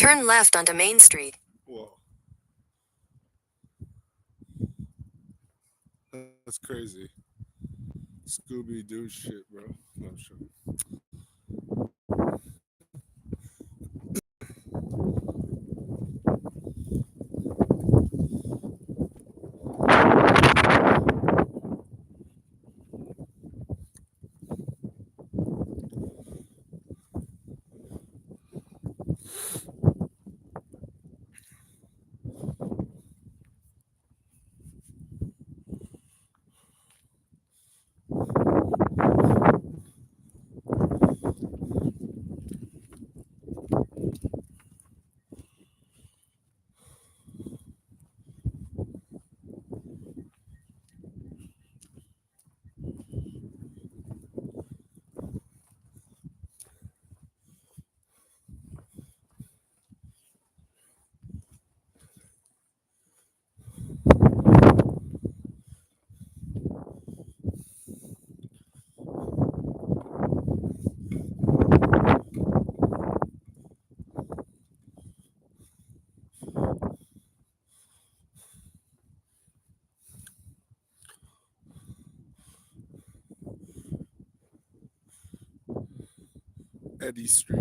Turn left onto Main Street. Whoa. That's crazy. Scooby Doo shit, bro. No, I'm sure. Eddie Street.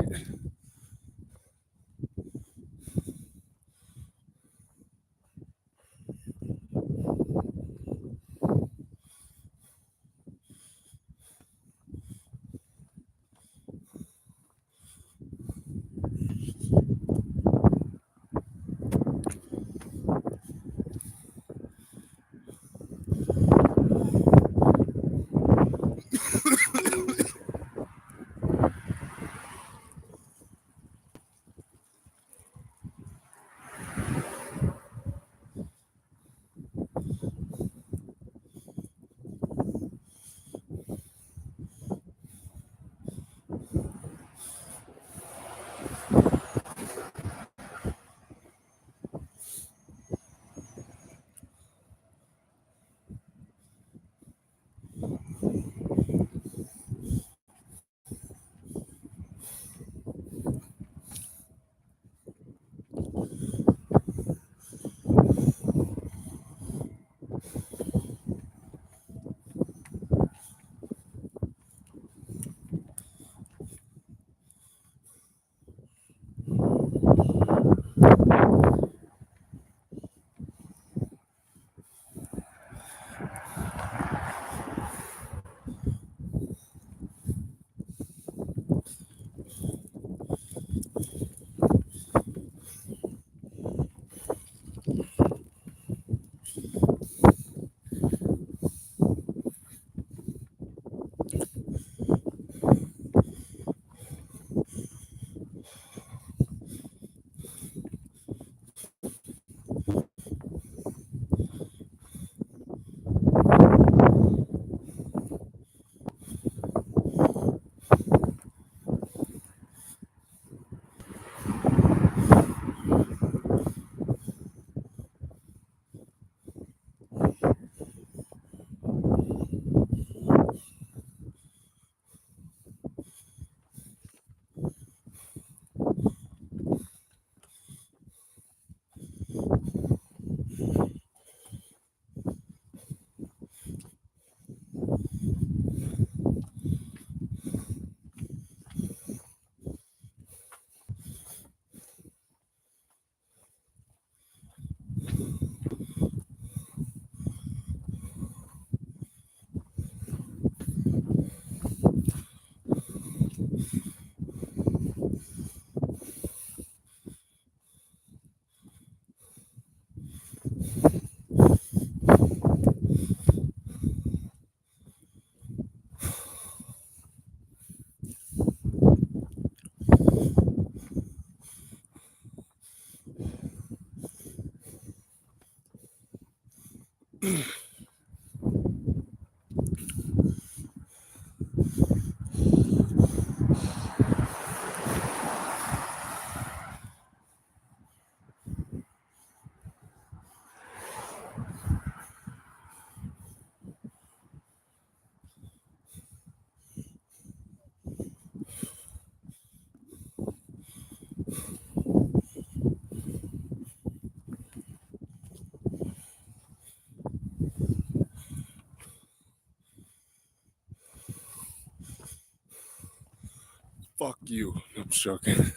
Fuck you. I'm just joking.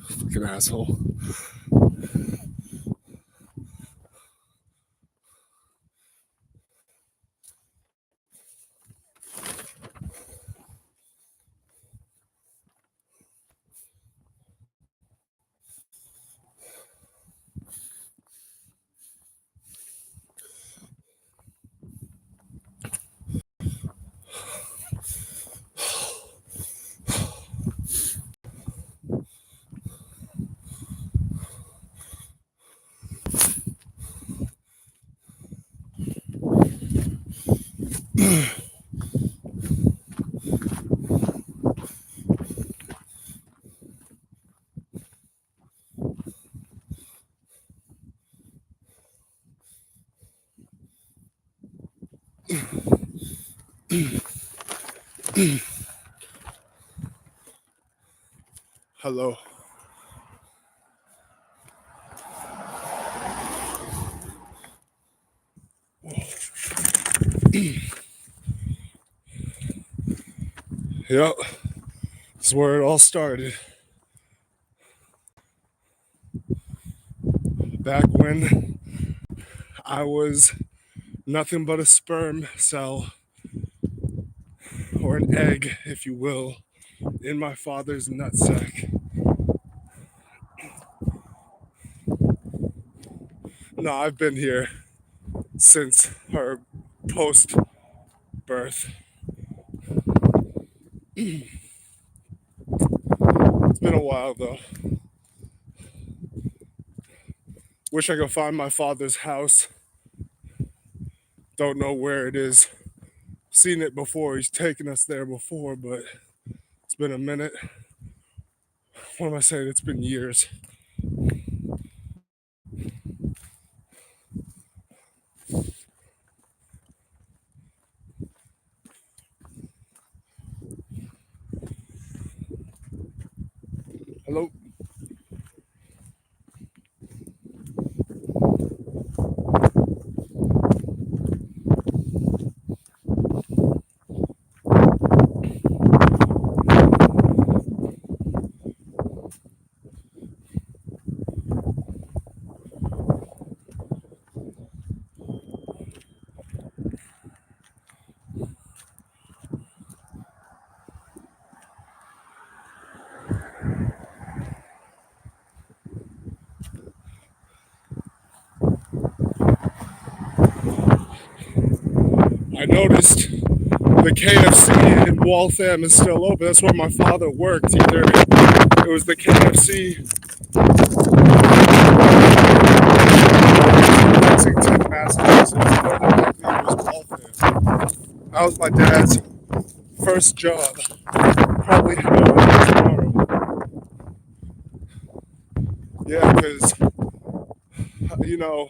Fucking asshole. Hello. Yep. That's where it all started. Back when I was nothing but a sperm cell, or an egg, if you will, in my father's nutsack. No, I've been here since her post birth. It's been a while though. Wish I could find my father's house. Don't know where it is. Seen it before. He's taken us there before, but it's been a minute. What am I saying? It's been years. Hello? I noticed the KFC in Waltham is still open. That's where my father worked. Either it was the KFC Lexington, Massachusetts, or likely it was Waltham. That was my dad's first job. Probably head over tomorrow. Yeah, because, you know,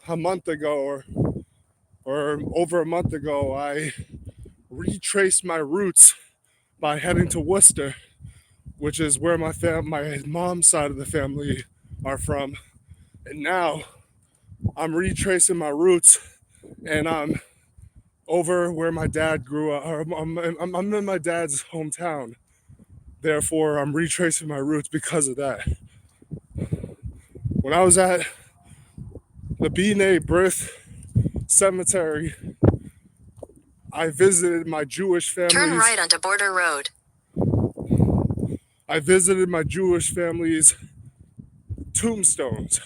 a month ago or over a month ago, I retraced my roots by heading to Worcester, which is where my mom's side of the family are from. And now I'm retracing my roots, and I'm over where my dad grew up. I'm in my dad's hometown. Therefore, I'm retracing my roots because of that. When I was at the B&A birth cemetery, I visited my Jewish family's. Turn right onto Border Road. I visited my Jewish family's tombstones.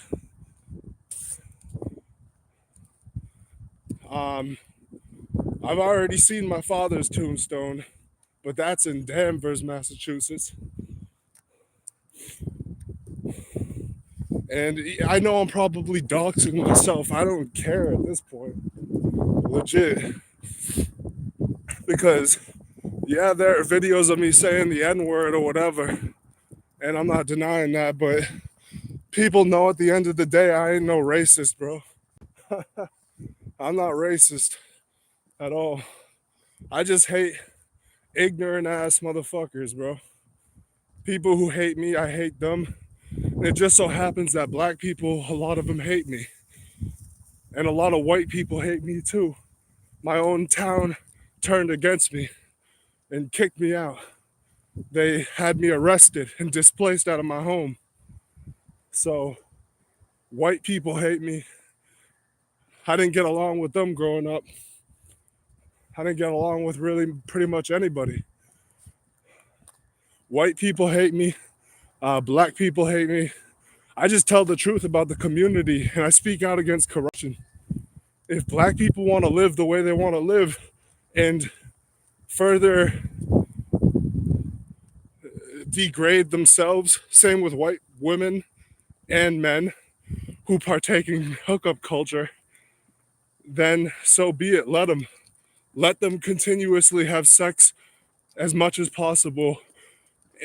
I've already seen my father's tombstone, but that's in Danvers, Massachusetts. And I know I'm probably doxing myself. I don't care at this point. Legit. Because, yeah, there are videos of me saying the N-word or whatever. And I'm not denying that, but people know at the end of the day, I ain't no racist, bro. I'm not racist at all. I just hate ignorant ass motherfuckers, bro. People who hate me, I hate them. And it just so happens that black people, a lot of them hate me. And a lot of white people hate me too. My own town turned against me and kicked me out. They had me arrested and displaced out of my home. So white people hate me. I didn't get along with them growing up. I didn't get along with really pretty much anybody. White people hate me. Black people hate me. I just tell the truth about the community and I speak out against corruption. If black people want to live the way they want to live and further degrade themselves, same with white women and men who partake in hookup culture, then so be it. Let them. Let them continuously have sex as much as possible.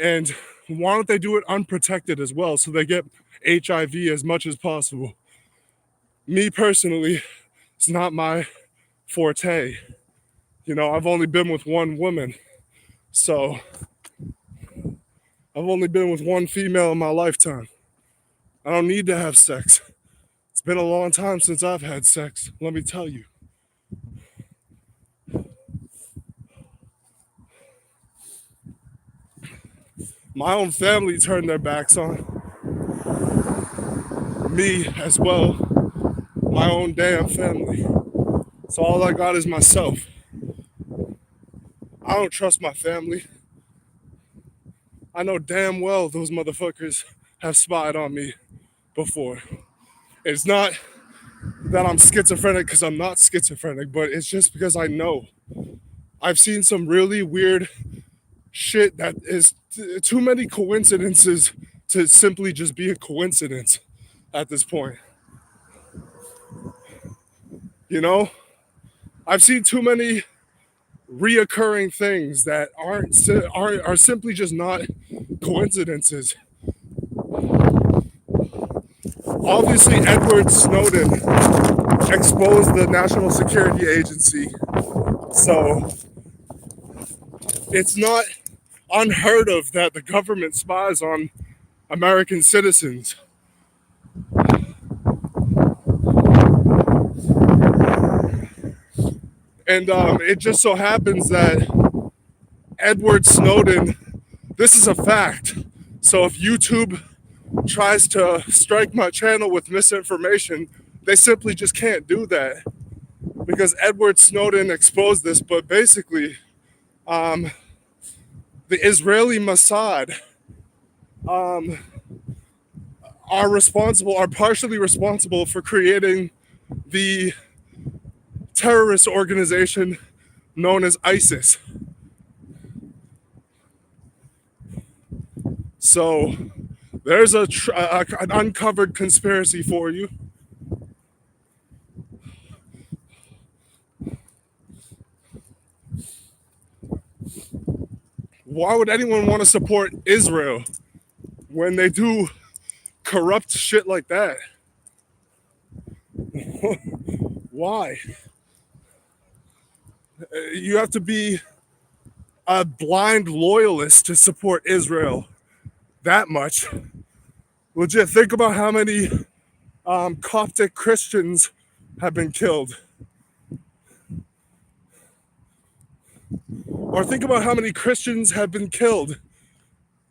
And why don't they do it unprotected as well so they get HIV as much as possible? Me personally, it's not my forte. You know, I've only been with one woman. So I've only been with one female in my lifetime. I don't need to have sex. It's been a long time since I've had sex, let me tell you. My own family turned their backs on me as well. My own damn family. So all I got is myself. I don't trust my family. I know damn well those motherfuckers have spied on me before. It's not that I'm schizophrenic because I'm not schizophrenic, but it's just because I know. I've seen some really weird shit that is too many coincidences to simply just be a coincidence at this point. You know? I've seen too many reoccurring things that are simply just not coincidences. Obviously, Edward Snowden exposed the National Security Agency, so it's not unheard of that the government spies on American citizens. And it just so happens that Edward Snowden, this is a fact. So if YouTube tries to strike my channel with misinformation, they simply just can't do that because Edward Snowden exposed this. But basically, the Israeli Mossad are partially responsible for creating the terrorist organization known as ISIS. So there's an uncovered conspiracy for you. Why would anyone want to support Israel when they do corrupt shit like that? Why? You have to be a blind loyalist to support Israel that much. Legit, think about how many Coptic Christians have been killed. Or think about how many Christians have been killed.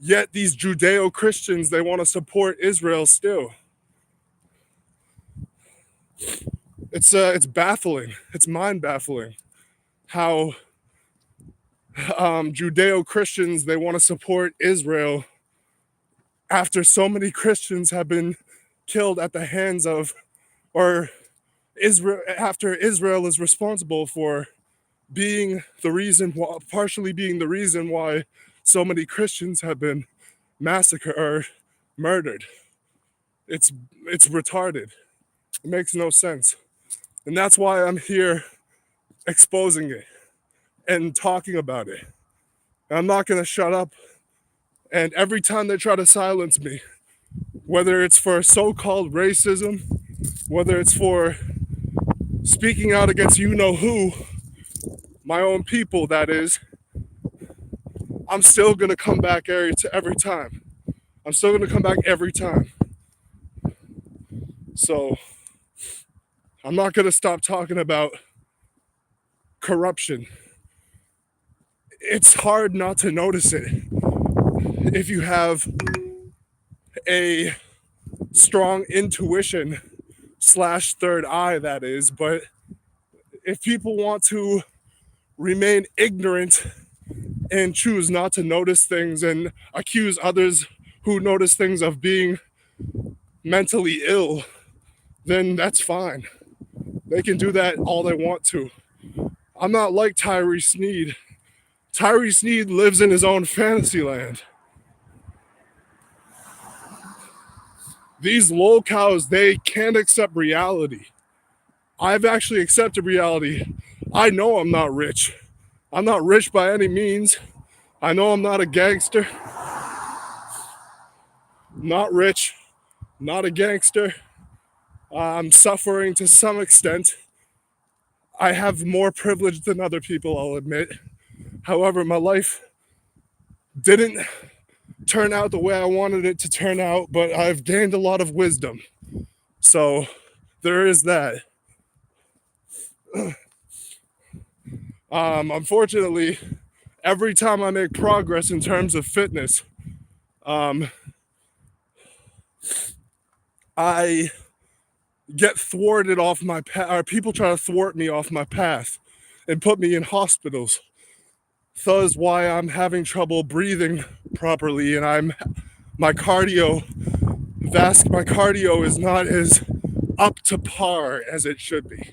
Yet these Judeo-Christians, they want to support Israel still. It's baffling. It's mind-baffling how Judeo-Christians, they want to support Israel after so many Christians have been killed at the hands of, or Israel, after Israel is responsible for being the reason, partially being the reason why so many Christians have been massacred or murdered. It's retarded. It makes no sense. And that's why I'm here exposing it and talking about it. And I'm not going to shut up. And every time they try to silence me, whether it's for so-called racism, whether it's for speaking out against you know who, my own people, that is, I'm still going to come back every time. I'm still going to come back every time. So I'm not going to stop talking about corruption. It's hard not to notice it. if you have a strong intuition slash third eye, that is. But if people want to remain ignorant and choose not to notice things and accuse others who notice things of being mentally ill, then that's fine. They can do that all they want to. I'm not like Tyree Sneed. Tyree Sneed lives in his own fantasy land. These lolcows, they can't accept reality. I've actually accepted reality. I know I'm not rich. I'm not rich by any means. I know I'm not a gangster. Not rich, not a gangster. I'm suffering to some extent. I have more privilege than other people, I'll admit. However, my life didn't turn out the way I wanted it to turn out, but I've gained a lot of wisdom. So there is that. Unfortunately, every time I make progress in terms of fitness, I get thwarted off my path, or people try to thwart me off my path and put me in hospitals. Thus, why I'm having trouble breathing properly, and my cardio is not as up to par as it should be.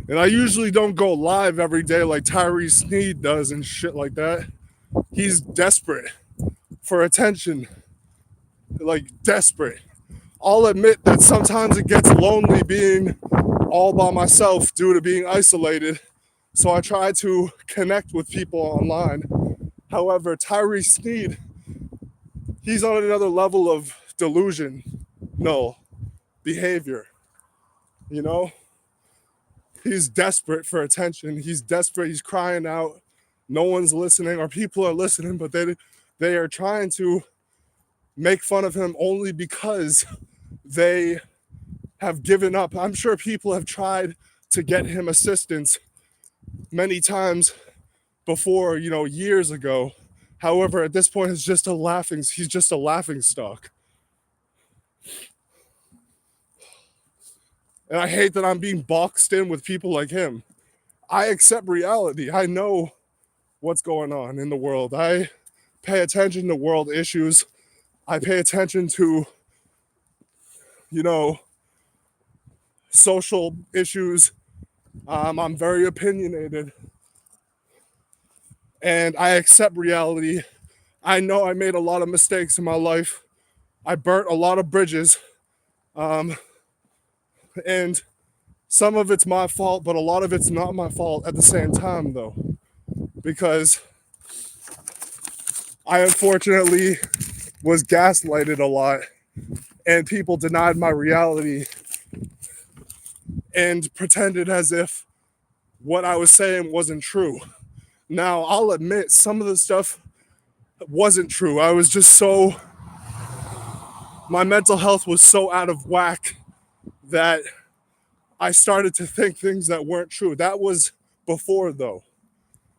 And I usually don't go live every day like Tyree Sneed does and shit like that. He's desperate for attention. Like, desperate. I'll admit that sometimes it gets lonely being all by myself due to being isolated. So I try to connect with people online. However, Tyree Sneed, he's on another level of delusional behavior. You know? He's desperate for attention. He's desperate. He's crying out. No one's listening, or people are listening, but they are trying to make fun of him only because they have given up. I'm sure people have tried to get him assistance many times before, years ago. However, at this point, he's just a laughing stock. And I hate that I'm being boxed in with people like him. I accept reality. I know what's going on in the world. I pay attention to world issues. I pay attention to, social issues. I'm very opinionated. And I accept reality. I know I made a lot of mistakes in my life. I burnt a lot of bridges. And some of it's my fault, but a lot of it's not my fault at the same time, though. Because I unfortunately was gaslighted a lot, and people denied my reality and pretended as if what I was saying wasn't true. Now, I'll admit some of the stuff wasn't true. My mental health was so out of whack that I started to think things that weren't true. That was before, though.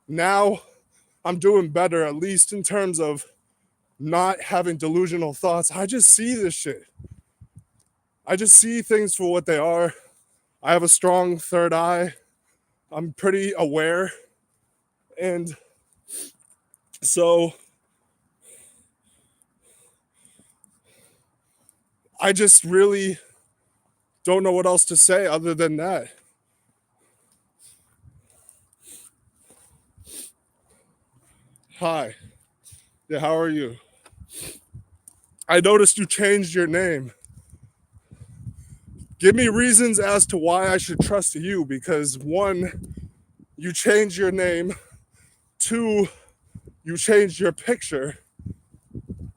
Now, I'm doing better, at least in terms of not having delusional thoughts. I just see this shit. I just see things for what they are. I have a strong third eye. I'm pretty aware. And so I just really don't know what else to say other than that. Hi. Yeah, how are you? I noticed you changed your name. Give me reasons as to why I should trust you, because one, you changed your name. Two, you changed your picture.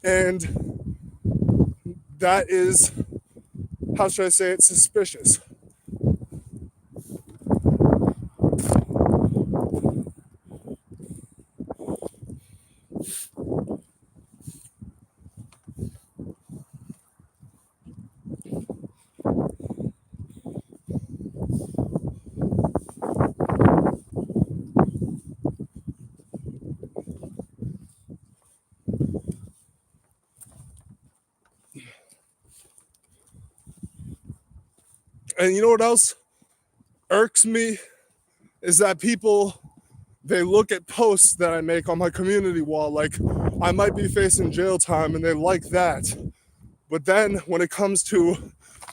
And that is, how should I say it, suspicious. And you know what else irks me is that people, they look at posts that I make on my community wall, like I might be facing jail time, and they like that. But then when it comes to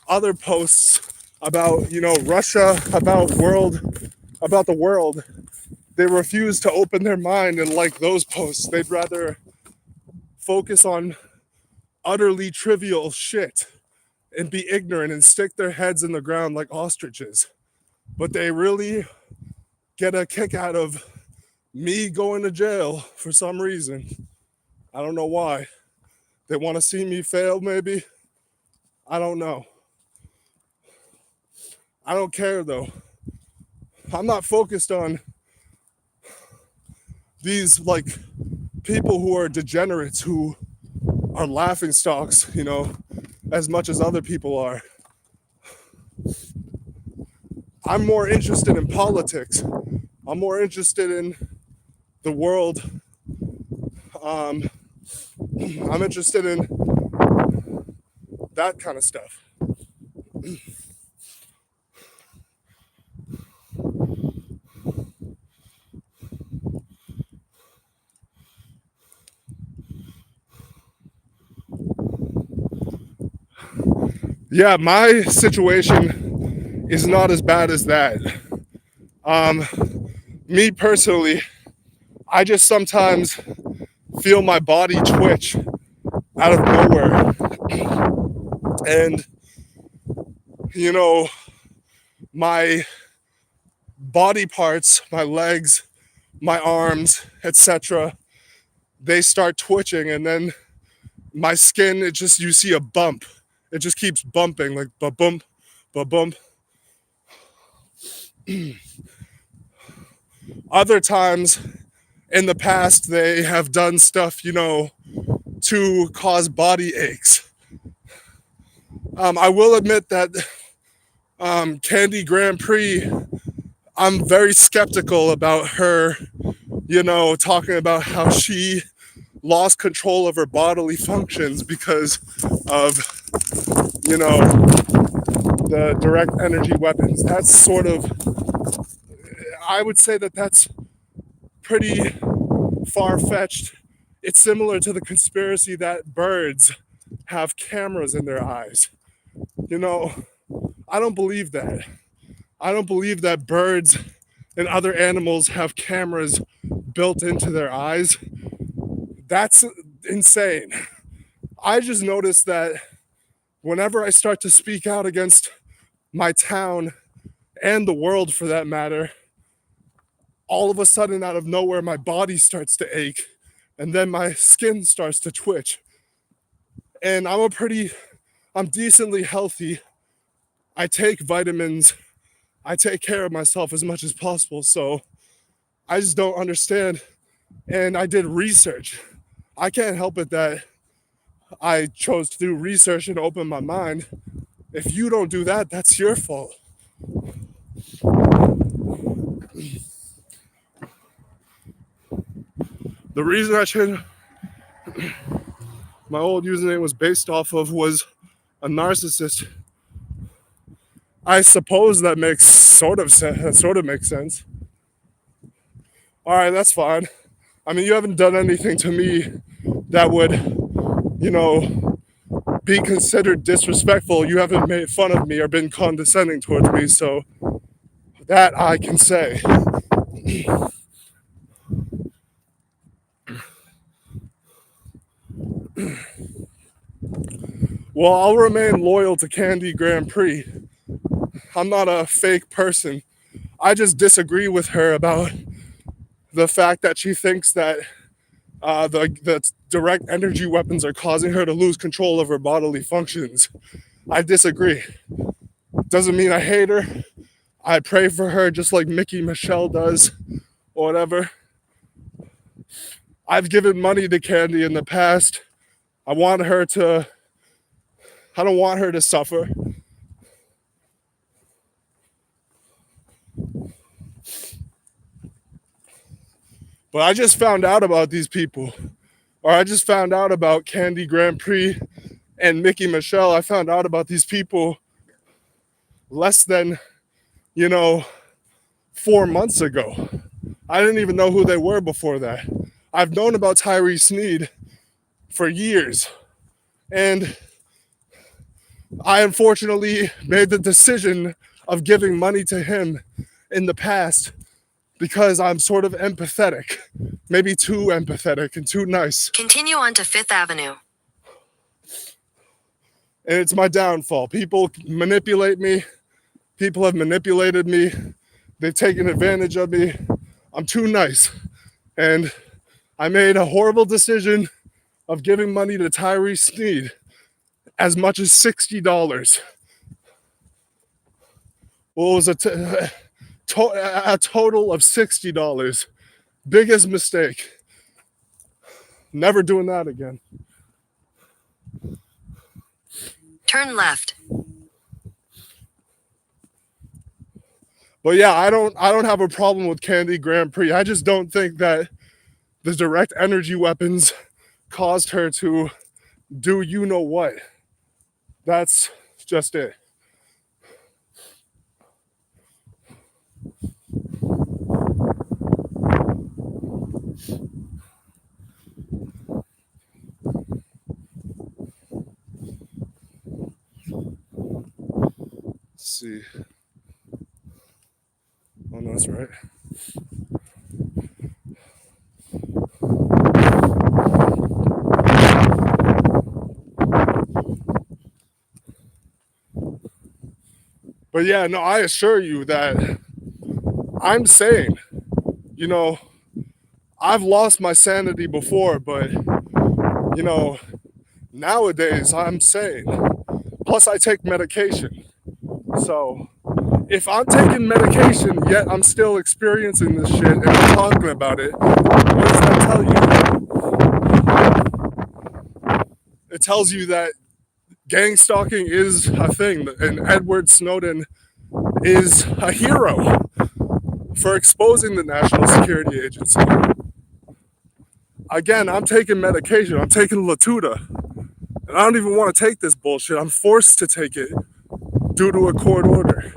other posts about, Russia, about the world, they refuse to open their mind and like those posts. They'd rather focus on utterly trivial shit and be ignorant and stick their heads in the ground like ostriches. But they really get a kick out of me going to jail for some reason. I don't know why. They want to see me fail, maybe? I don't know. I don't care though. I'm not focused on these like people who are degenerates, who are laughing stocks, as much as other people are. I'm more interested in politics. I'm more interested in the world. I'm interested in that kind of stuff. Yeah, my situation is not as bad as that. Um, Me personally, I just sometimes feel my body twitch out of nowhere. And, you know, my body parts, my legs, my arms, etc., they start twitching, and then my skin, you see a bump. It just keeps bumping, like ba-bump, ba-bump. Other times in the past, they have done stuff, to cause body aches. I will admit that Candy Grand Prix, I'm very skeptical about her, talking about how she lost control of her bodily functions because of, the direct energy weapons. That's sort of, I would say that that's pretty far-fetched. It's similar to the conspiracy that birds have cameras in their eyes. I don't believe that. I don't believe that birds and other animals have cameras built into their eyes. That's insane. I just noticed that whenever I start to speak out against my town and the world for that matter, all of a sudden, out of nowhere, my body starts to ache, and then my skin starts to twitch. And I'm decently healthy. I take vitamins. I take care of myself as much as possible. So I just don't understand. And I did research. I can't help it that I chose to do research and open my mind. If you don't do that, that's your fault. The reason I changed my old username was based off of was a narcissist. I suppose that makes sort of sense. That sort of makes sense. All right, that's fine. I mean, you haven't done anything to me that would, be considered disrespectful. You haven't made fun of me or been condescending towards me, so that I can say. Well, I'll remain loyal to Candy Grand Prix. I'm not a fake person. I just disagree with her about the fact that she thinks that the direct energy weapons are causing her to lose control of her bodily functions. I disagree. Doesn't mean I hate her. I pray for her just like Mickey Michelle does, or whatever. I've given money to Candy in the past. I don't want her to suffer. But I just found out about these people. Or I just found out about Candy Grand Prix and Mickey Michelle. I found out about these people less than, you know, 4 months ago. I didn't even know who they were before that. I've known about Tyree Sneed for years. And I unfortunately made the decision of giving money to him in the past because I'm sort of empathetic. Maybe too empathetic and too nice. Continue on to 5th Avenue. And it's my downfall. People manipulate me. People have manipulated me. They've taken advantage of me. I'm too nice. And I made a horrible decision of giving money to Tyree Sneed, as much as $60. Well, it was a total of $60. Biggest mistake. Never doing that again. Turn left. But yeah, I don't have a problem with Candy Grand Prix. I just don't think that the direct energy weapons caused her to do you know what. That's just it. Let's see. Oh no, that's right. But yeah, no, I assure you that I'm sane. You know, I've lost my sanity before, but, you know, nowadays I'm sane. Plus, I take medication. So, if I'm taking medication, yet I'm still experiencing this shit and I'm talking about it, what does that tell you? It tells you that gang stalking is a thing, and Edward Snowden is a hero for exposing the National Security Agency. Again, I'm taking medication. I'm taking Latuda. And I don't even want to take this bullshit. I'm forced to take it due to a court order.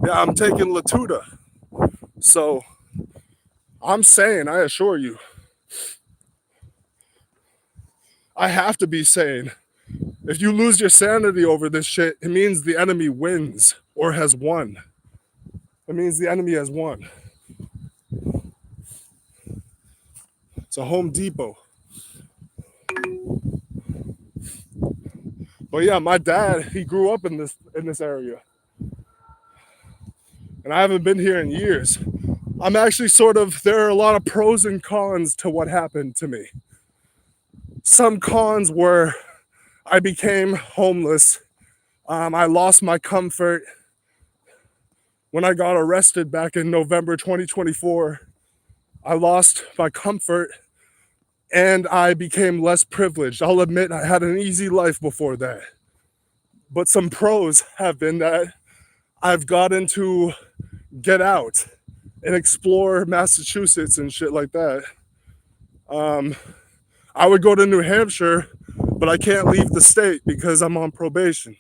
Yeah, I'm taking Latuda. So, I'm saying, I assure you, I have to be sane. If you lose your sanity over this shit, it means the enemy wins or has won. It means the enemy has won. It's a Home Depot. But yeah, my dad, he grew up in this area. And I haven't been here in years. I'm actually there are a lot of pros and cons to what happened to me. Some cons were I became homeless. I lost my comfort when I got arrested back in November 2024. I lost my comfort and I became less privileged. I'll admit I had an easy life before that. But some pros have been that I've gotten to get out and explore Massachusetts and shit like that. I would go to New Hampshire, but I can't leave the state because I'm on probation.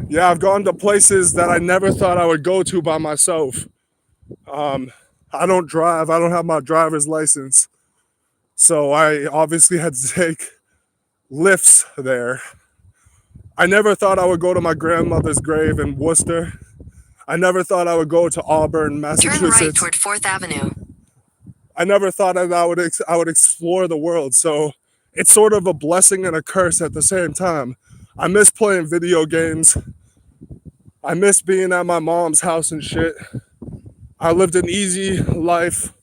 Yeah, I've gone to places that I never thought I would go to by myself. I don't drive. I don't have my driver's license. So I obviously had to take lifts there. I never thought I would go to my grandmother's grave in Worcester. I never thought I would go to Auburn, Massachusetts. Turn right toward 4th Avenue. I never thought that I would explore the world. So it's sort of a blessing and a curse at the same time. I miss playing video games. I miss being at my mom's house and shit. I lived an easy life.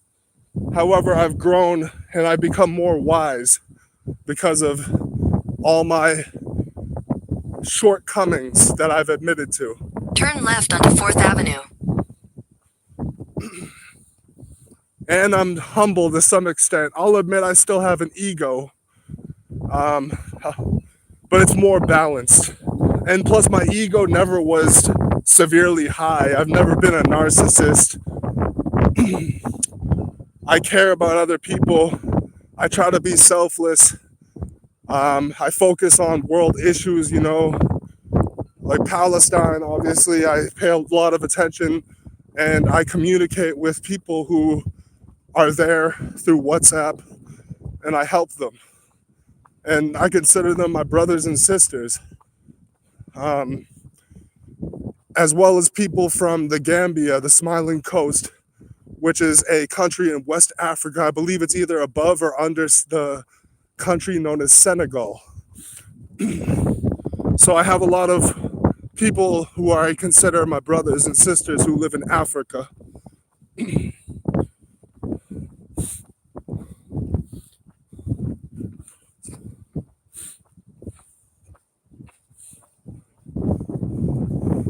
However, I've grown and I've become more wise because of all my shortcomings that I've admitted to. Turn left onto 4th Avenue. And I'm humble to some extent. I'll admit I still have an ego, but it's more balanced. And plus, my ego never was severely high. I've never been a narcissist. I care about other people. I try to be selfless. I focus on world issues, like Palestine, obviously. I pay a lot of attention and I communicate with people who are there through WhatsApp and I help them. And I consider them my brothers and sisters, as well as people from the Gambia, the Smiling Coast, which is a country in West Africa. I believe it's either above or under the country known as Senegal. So I have a lot of people who I consider my brothers and sisters who live in Africa.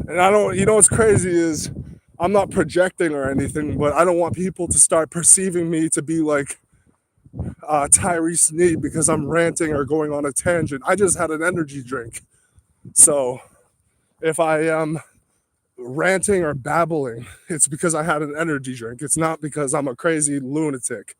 And I don't, what's crazy is I'm not projecting or anything, but I don't want people to start perceiving me to be like Tyrese Sneed because I'm ranting or going on a tangent. I just had an energy drink. So if I am ranting or babbling, it's because I had an energy drink. It's not because I'm a crazy lunatic.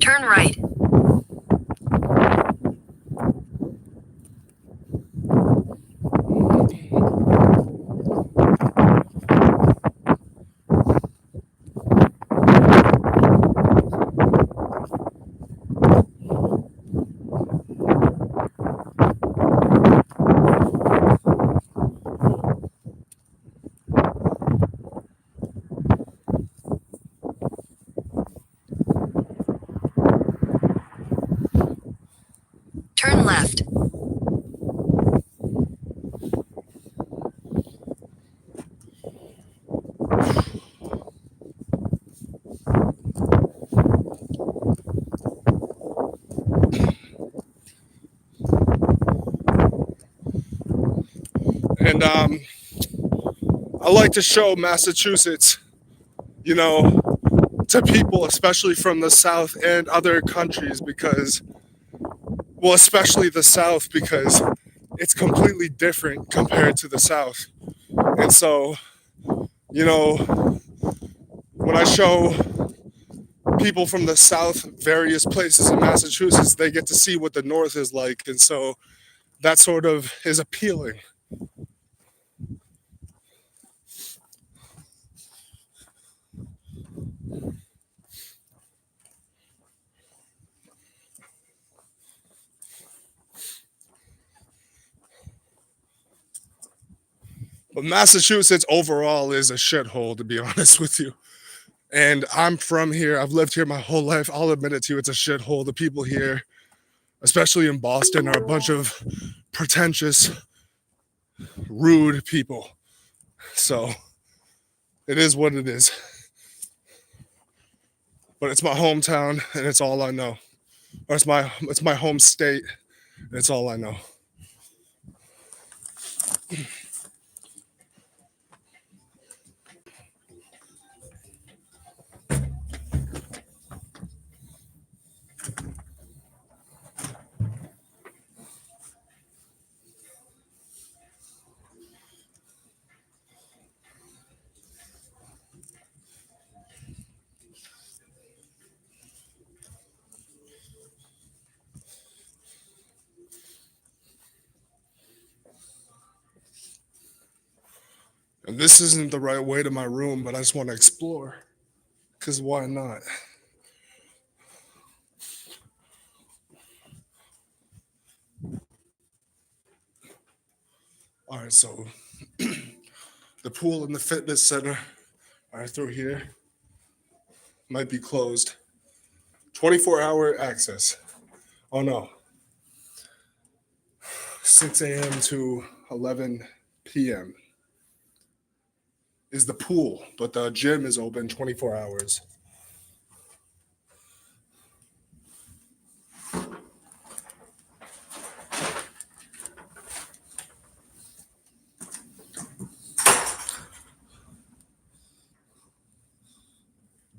Turn right. Turn left. And I like to show Massachusetts, to people, especially from the South and other countries, because, well, especially the South, because it's completely different compared to the South. And so, when I show people from the South various places in Massachusetts, they get to see what the North is like. And so that sort of is appealing. But Massachusetts overall is a shithole, to be honest with you. And I'm from here. I've lived here my whole life. I'll admit it to you. It's a shithole. The people here, especially in Boston, are a bunch of pretentious, rude people. So it is what it is. But it's my hometown and it's all I know. Or it's my home state. And it's all I know. And this isn't the right way to my room, but I just want to explore. Because why not? All right, so the pool and the fitness center are through here. Might be closed. 24-hour access. Oh no. 6 a.m. to 11 p.m. is the pool, but the gym is open 24 hours.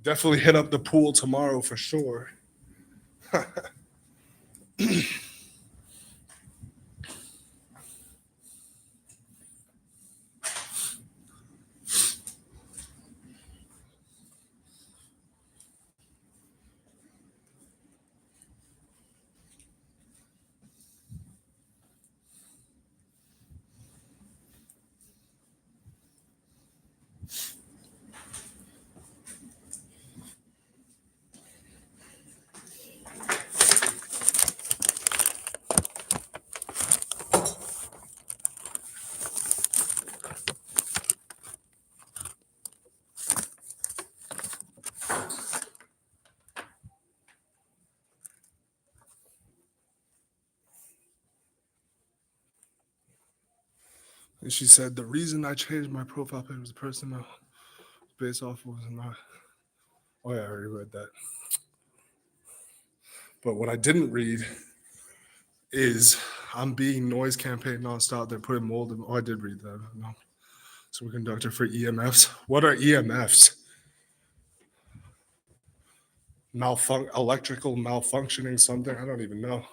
Definitely hit up the pool tomorrow for sure. And she said, the reason I changed my profile picture was the person I based off was not. Oh, yeah, I already read that. But what I didn't read is I'm being noise campaign nonstop. They're putting mold in. Oh, I did read that. No. Superconductor for EMFs. What are EMFs? Electrical malfunctioning something? I don't even know.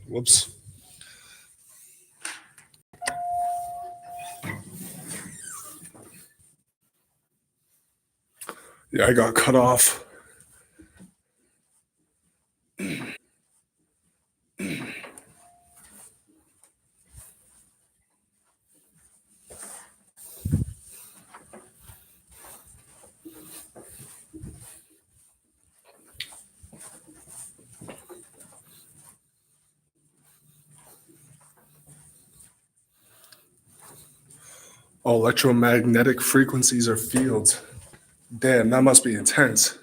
Whoops. Yeah, I got cut off. Oh, electromagnetic frequencies or fields. Damn, that must be intense.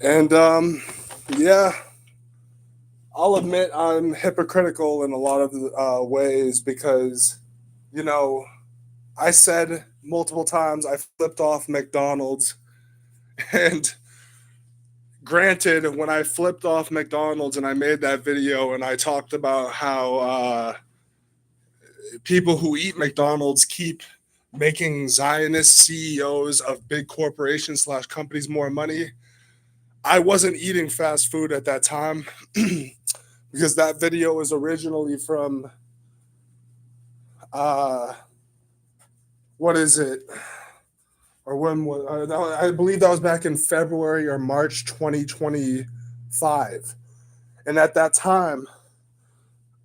And yeah, I'll admit I'm hypocritical in a lot of ways because, you know, I said multiple times I flipped off McDonald's and Granted, when I flipped off McDonald's and I made that video and I talked about how people who eat McDonald's keep making Zionist CEOs of big corporations slash companies more money, I wasn't eating fast food at that time because that video was originally from uh, what is it? Or when was I believe that was back in February or March 2025. And at that time,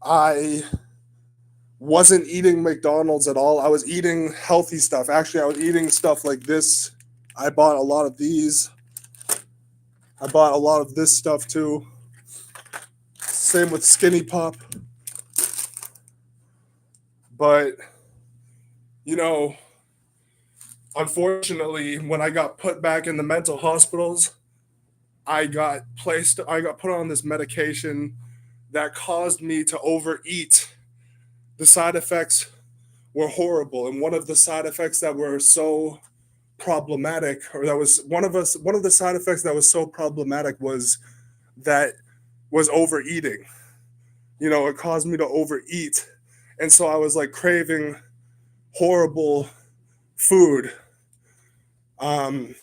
I wasn't eating McDonald's at all. I was eating healthy stuff. Actually, I was eating stuff like this. I bought a lot of these. I bought a lot of this stuff too. Same with Skinny Pop. But, you know, unfortunately, when I got put back in the mental hospitals, I got put on this medication that caused me to overeat. The side effects were horrible. And one of the side effects that were so problematic, or that was one of the side effects that was so problematic was overeating. You know, it caused me to overeat. And so I was like craving horrible food. And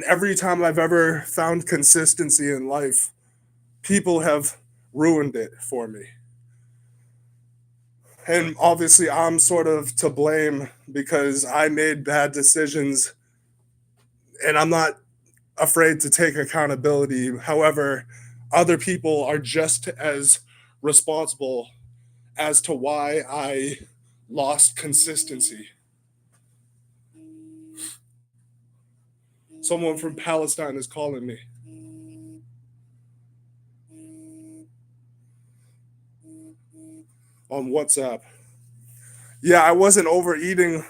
every time I've ever found consistency in life, people have ruined it for me. And obviously, I'm sort of to blame because I made bad decisions and I'm not afraid to take accountability. However, other people are just as responsible as to why I lost consistency. Someone from Palestine is calling me. On WhatsApp. Yeah, I wasn't overeating.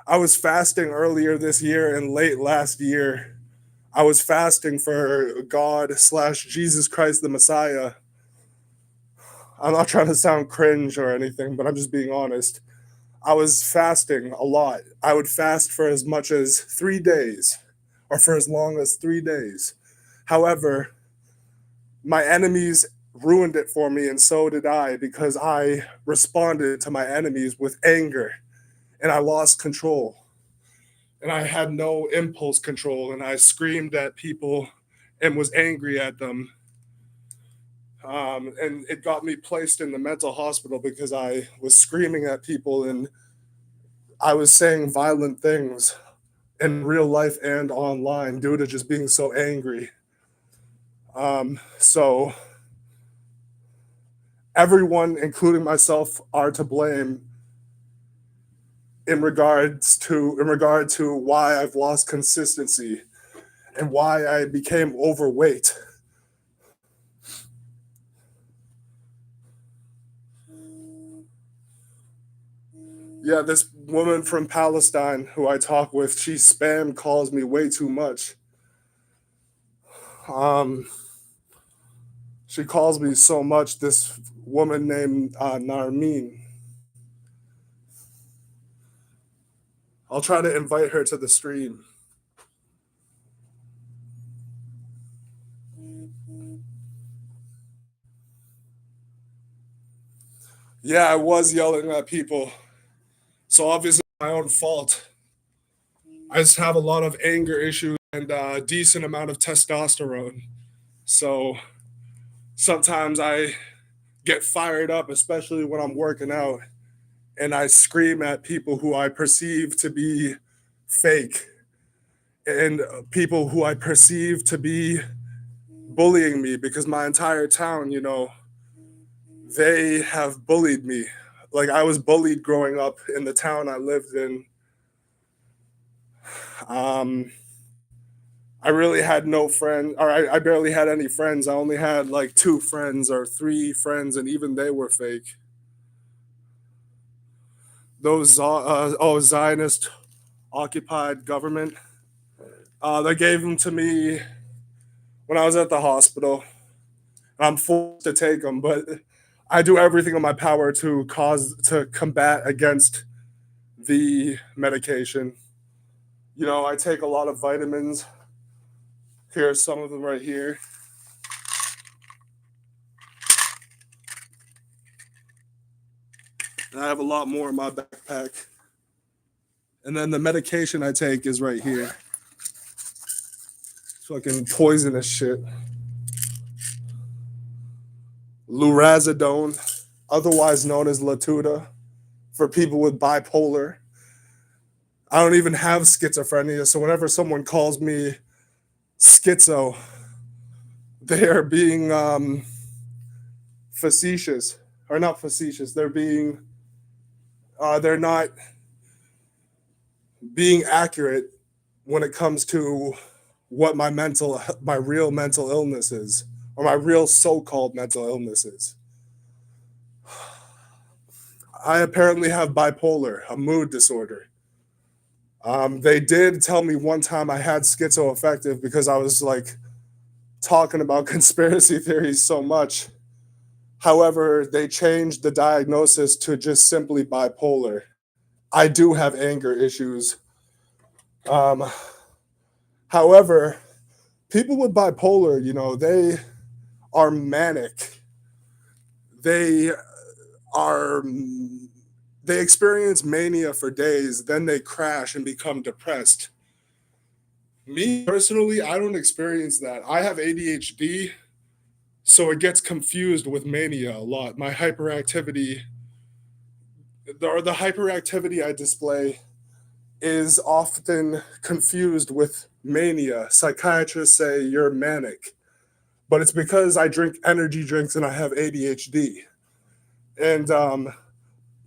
I was fasting earlier this year and late last year. I was fasting for God slash Jesus Christ the Messiah. I'm not trying to sound cringe or anything, but I'm just being honest. I was fasting a lot. I would fast for as much as 3 days or for as long as 3 days. However, my enemies ruined it for me, and so did I, because I responded to my enemies with anger and I lost control. And I had no impulse control, and I screamed at people and was angry at them. And it got me placed in the mental hospital because I was screaming at people and I was saying violent things in real life and online due to just being so angry. So everyone, including myself, are to blame in regard to why I've lost consistency and why I became overweight. Yeah, this woman from Palestine who I talk with, she spam calls me way too much. She calls me so much. This woman named Narmeen. I'll try to invite her to the stream. Yeah, I was yelling at people. So obviously my own fault. I just have a lot of anger issues and a decent amount of testosterone. So sometimes I get fired up, especially when I'm working out, and I scream at people who I perceive to be fake and people who I perceive to be bullying me because my entire town, you know, they have bullied me. Like I was bullied growing up in the town I lived in. I really had no friends, or I barely had any friends. I only had like 2 friends or 3 friends, and even they were fake. Those Zionist occupied government, they gave them to me when I was at the hospital. I'm forced to take them, but I do everything in my power to combat against the medication. You know, I take a lot of vitamins Here's some of them right here. And I have a lot more in my backpack. And then the medication I take is right here. Fucking poisonous shit. Lurazidone, otherwise known as Latuda, for people with bipolar. I don't even have schizophrenia, so whenever someone calls me schizo, they are being facetious, or not facetious. They're not being accurate when it comes to what my real mental illness is, or my real so-called mental illness is. I apparently have bipolar, a mood disorder. They did tell me one time I had schizoaffective because I was like talking about conspiracy theories so much. However, they changed the diagnosis to just simply bipolar. I do have anger issues. Um, However, people with bipolar, they are manic. They are they experience mania for days, then they crash and become depressed. Me personally, I don't experience that. I have ADHD, so it gets confused with mania a lot. My hyperactivity, the hyperactivity I display is often confused with mania. Psychiatrists say you're manic, but it's because I drink energy drinks and I have ADHD. And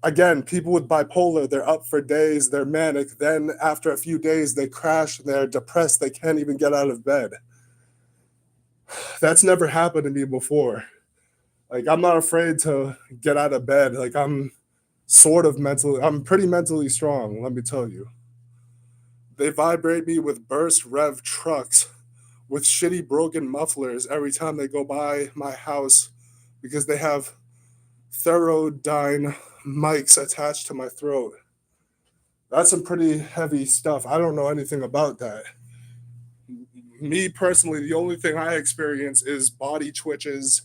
again, people with bipolar, they're up for days, they're manic. Then after a few days, they crash, they're depressed, they can't even get out of bed. That's never happened to me before. Like, I'm not afraid to get out of bed. Like, I'm pretty mentally strong, let me tell you. They vibrate me with burst rev trucks with shitty broken mufflers every time they go by my house because they have Therodyne mics attached to my throat. That's some pretty heavy stuff. I don't know anything about that. Me personally, the only thing I experience is body twitches,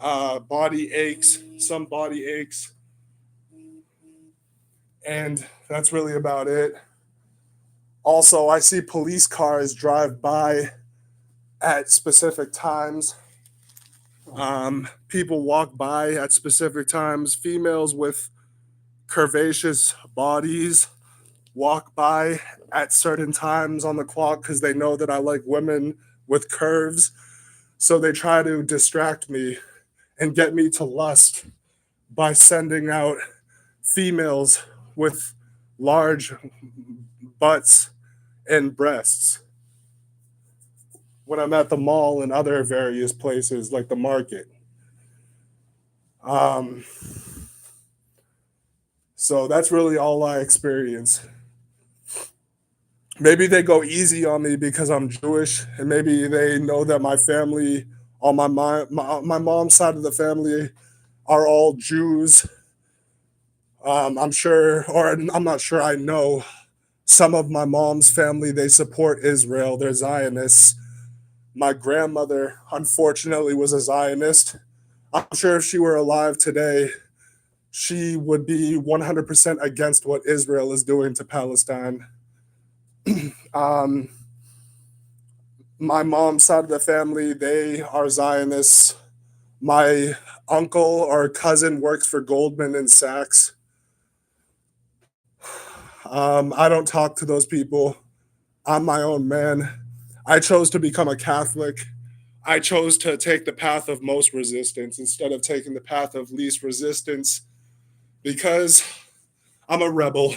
body aches, some body aches, and that's really about it. Also, I see police cars drive by at specific times. People walk by at specific times. Females with curvaceous bodies walk by at certain times on the clock because they know that I like women with curves. So they try to distract me and get me to lust by sending out females with large butts and breasts when I'm at the mall and other various places like the market. Um, so that's really all I experience. Maybe they go easy on me because I'm Jewish, and maybe they know that my family, on my mom's side of the family, are all Jews. I'm sure, or I'm not sure. I know some of my mom's family, they support Israel. They're Zionists. My grandmother, unfortunately, was a Zionist. I'm sure if she were alive today, she would be 100% against what Israel is doing to Palestine. um, my mom's side of the family, they are Zionists. My uncle or cousin works for Goldman and Sachs. I don't talk to those people. I'm my own man. I chose to become a Catholic. I chose to take the path of most resistance instead of taking the path of least resistance because I'm a rebel.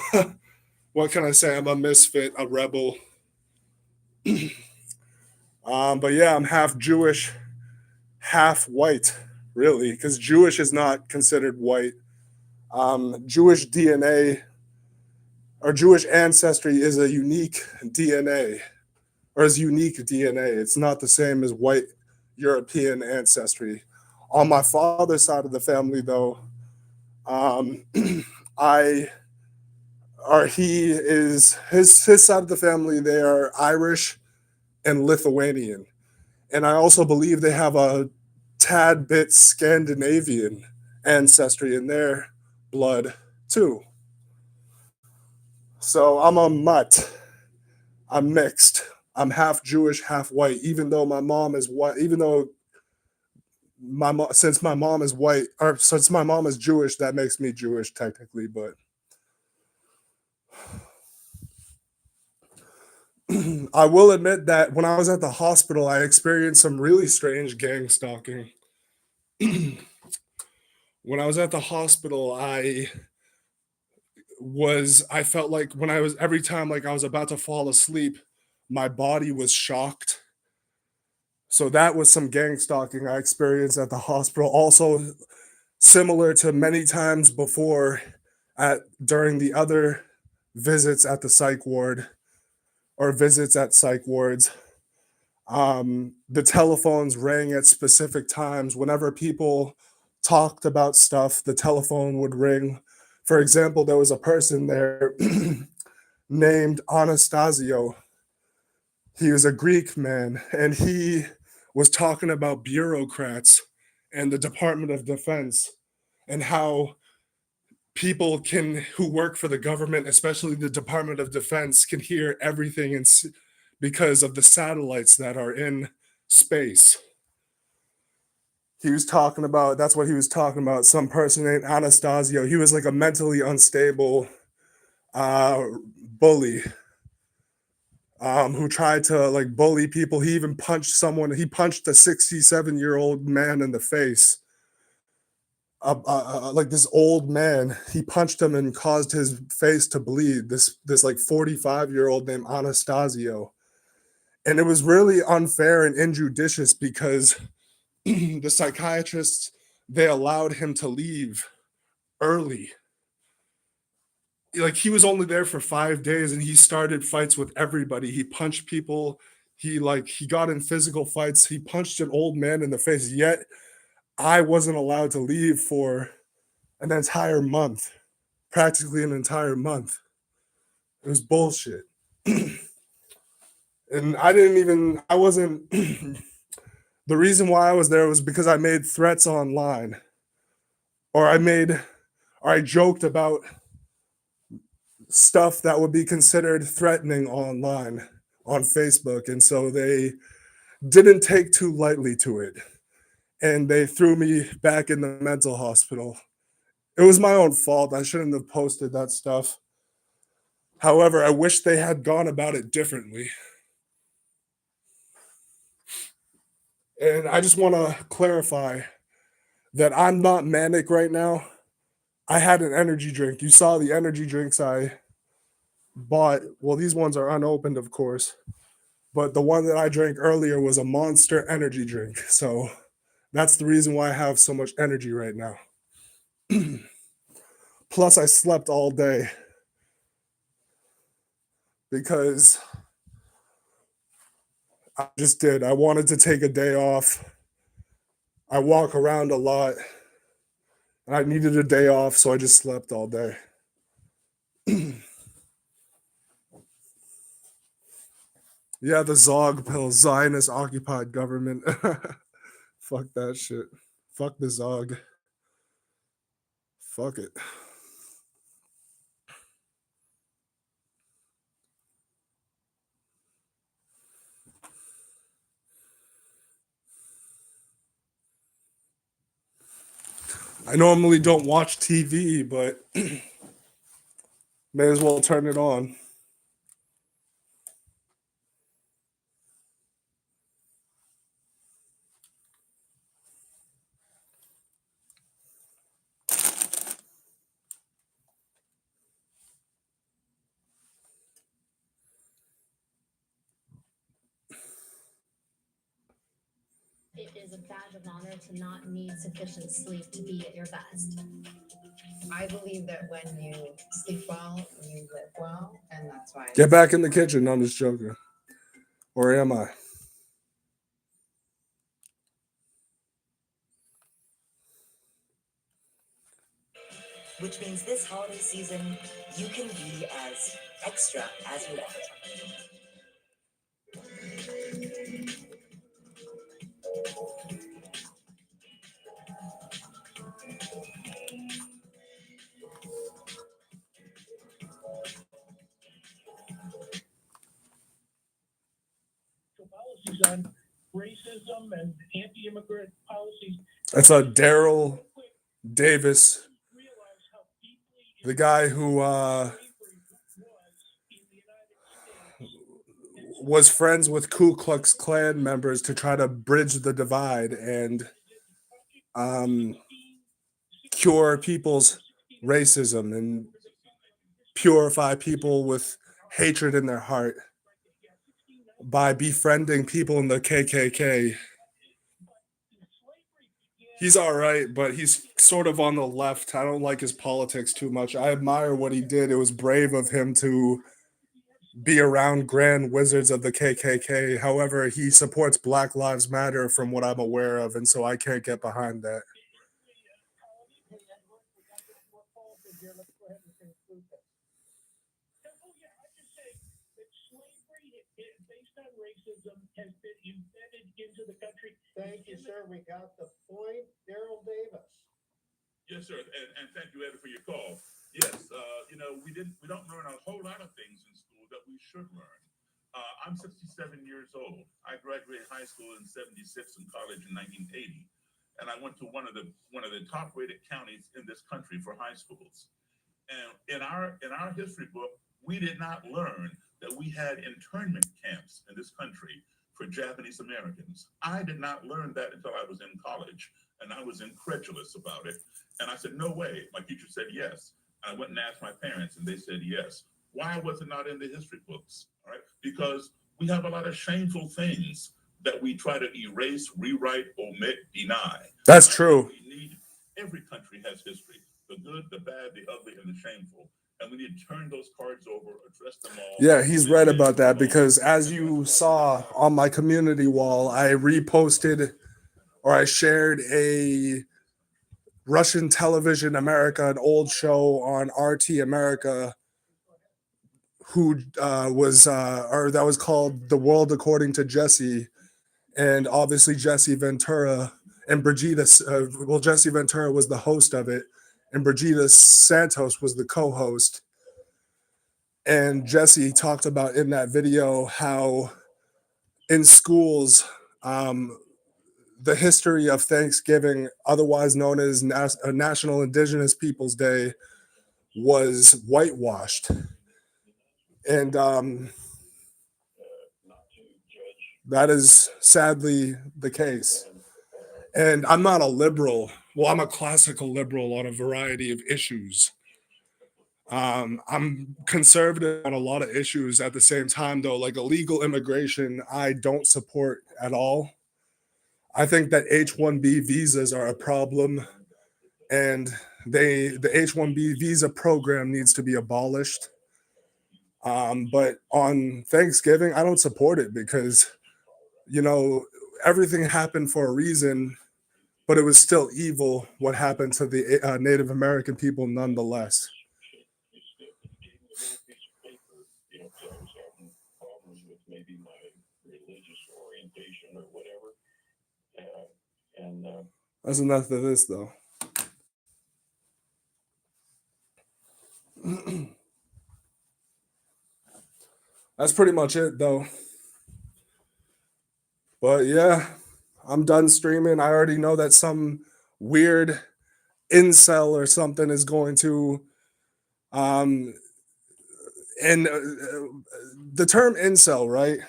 What can I say? I'm a misfit, a rebel. But yeah, I'm half Jewish, half white, really, because Jewish is not considered white. Jewish DNA or Jewish ancestry is a unique DNA, or is unique DNA. It's not the same as white European ancestry. On my father's side of the family, though, um, I or he is his side of the family. They are Irish, and Lithuanian. And I also believe they have a tad bit Scandinavian ancestry in their blood too. So I'm a mutt. I'm mixed. I'm half Jewish, half white. Even though my mom is white, even though since my mom is white, or since my mom is Jewish, that makes me Jewish technically. But I will admit that when I was at the hospital, I experienced some really strange gang stalking. When I was at the hospital, I felt like when I was every time like I was about to fall asleep, my body was shocked. So that was some gang stalking I experienced at the hospital. Also, similar to many times before at during the other visits at the psych ward or visits at psych wards, the telephones rang at specific times. Whenever people talked about stuff, the telephone would ring. For example, there was a person there named Anastasio. He was a Greek man, and he was talking about bureaucrats and the Department of Defense and how people can who work for the government, especially the Department of Defense, can hear everything because of the satellites that are in space. He was talking about that's what he was talking about. Some person named Anastasio. He was like a mentally unstable bully who tried to like bully people. He even punched someone. He punched a 67-year-old man in the face. Like this old man, he punched him and caused his face to bleed. This like 45-year-old named Anastasio, and it was really unfair and injudicious because the psychiatrists they allowed him to leave early. Like he was only there for 5 days, and he started fights with everybody. He punched people. He got in physical fights. He punched an old man in the face. Yet I wasn't allowed to leave for an entire month, practically an entire month. It was bullshit. And I wasn't, the reason why I was there was because I made threats online or I joked about stuff that would be considered threatening online on Facebook. And so they didn't take too lightly to it. And they threw me back in the mental hospital. It was my own fault. I shouldn't have posted that stuff. However, I wish they had gone about it differently. And I just want to clarify that I'm not manic right now. I had an energy drink. You saw the energy drinks I bought. Well, these ones are unopened, of course, but the one that I drank earlier was a Monster energy drink. So that's the reason why I have so much energy right now. Plus, I slept all day because I just did. I wanted to take a day off. I walk around a lot and I needed a day off, so I just slept all day. Yeah, the Zog pill, Zionist occupied government. Fuck that shit. Fuck the Zog. Fuck it. I normally don't watch TV, but may as well turn it on. It is a badge of honor to not need sufficient sleep to be at your best. I believe that when you sleep well, you live well, and that's why. Get back in the kitchen. I'm just joking. Or am I? Which means this holiday season, you can be as extra as you want. on racism and anti-immigrant policies. That's a Daryl Davis, the guy who was friends with Ku Klux Klan members to try to bridge the divide and cure people's racism and purify people with hatred in their heart by befriending people in the KKK. He's all right, but he's sort of on the left. I don't like his politics too much. I admire what he did. It was brave of him to be around grand wizards of the KKK. However, he supports Black Lives Matter from what I'm aware of, and so I can't get behind that. Has been embedded into the country. Thank you, sir. We got the point. Daryl Davis. Yes, sir, and thank you, Ed, for your call. Yes, we don't learn a whole lot of things in school that we should learn. I'm 67 years old. I graduated high school in '76 and college in 1980, and I went to one of the top-rated counties in this country for high schools. And in our history book, we did not learn that we had internment camps in this country for Japanese Americans. I did not learn that until I was in college, and I was incredulous about it. And I said, no way. My teacher said yes. I went and asked my parents, and they said yes. Why was it not in the history books? All right, because we have a lot of shameful things that we try to erase, rewrite, omit, deny. That's true. Every country has history: the good, the bad, the ugly, and the shameful. And we need to turn those cards over, address them all. Yeah, he's right about that, because as you saw on my community wall, I reposted or I shared a Russian Television America, an old show on RT America, who that was called The World According to Jesse. And obviously Jesse Ventura and Brigida, Jesse Ventura was the host of it, and Brigida Santos was the co-host. And Jesse talked about in that video how in schools, the history of Thanksgiving, otherwise known as National Indigenous Peoples Day, was whitewashed. And that is sadly the case. And I'm not a liberal. Well, I'm a classical liberal on a variety of issues. I'm conservative on a lot of issues at the same time, though, like illegal immigration, I don't support at all. I think that H-1B visas are a problem, and the H-1B visa program needs to be abolished. But on Thanksgiving, I don't support it because, everything happened for a reason, but it was still evil what happened to the Native American people nonetheless. Maybe my religious orientation or whatever. That's enough of this, though. That's pretty much it, though. But yeah, I'm done streaming. I already know that some weird incel or something is going to and the term incel, right?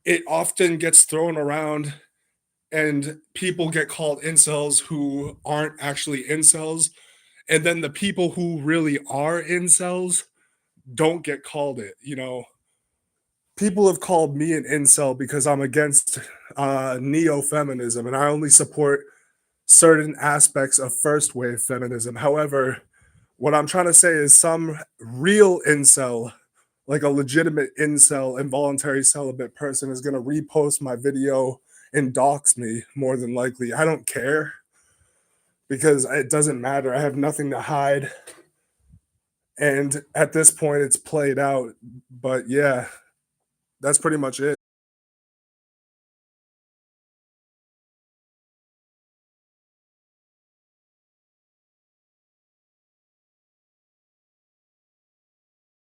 It often gets thrown around and people get called incels who aren't actually incels. And then the people who really are incels don't get called it. People have called me an incel because I'm against neo-feminism and I only support certain aspects of first wave feminism. However, what I'm trying to say is some real incel, like a legitimate incel, involuntary celibate person, is going to repost my video and dox me more than likely. I don't care because it doesn't matter. I have nothing to hide. And at this point, it's played out. But yeah, that's pretty much it.